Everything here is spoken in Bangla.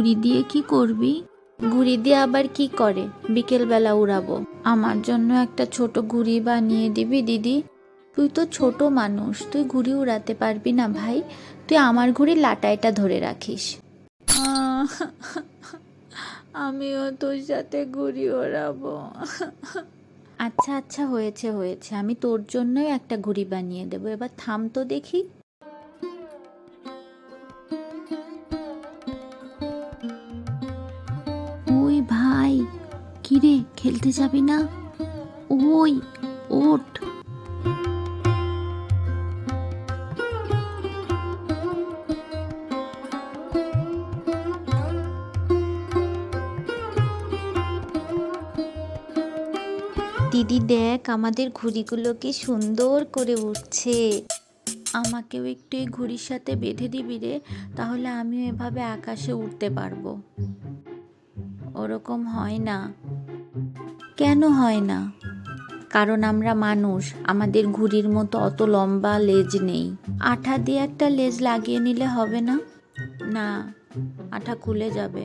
ঘুড়ি দিয়ে কি করবি? ঘুড়ি দিয়ে আবার কি করে? বিকেলবেলা উড়াবো। আমার জন্য একটা ছোট ঘুড়ি বানিয়ে দিবি দিদি? তুই তো ছোট মানুষ, তুই ঘুড়ি উড়াতে পারবি না ভাই। তুই আমার ঘুড়ির লাটাইটা ধরে রাখিস। আমিও তোর সাথে ঘুড়ি ওড়াবো। আচ্ছা আচ্ছা, হয়েছে হয়েছে, আমি তোর জন্যই একটা ঘুড়ি বানিয়ে দেবো। এবার থাম তো দেখি। ওই ভাই, কিরে খেলতে যাবি না? ওই ওঠ। দিদি দেখ, আমাদের ঘুড়িগুলো কি সুন্দর করে উঠছে। আমাকেও একটু এই ঘুড়ির সাথে বেঁধে দিবি রে, তাহলে আমিও এভাবে আকাশে উঠতে পারবো। ওরকম হয় না। কেন হয় না? কারণ আমরা মানুষ, আমাদের ঘুড়ির মতো অত লম্বা লেজ নেই। আঠা দিয়ে একটা লেজ লাগিয়ে নিলে হবে না? না, আঠা খুলে যাবে।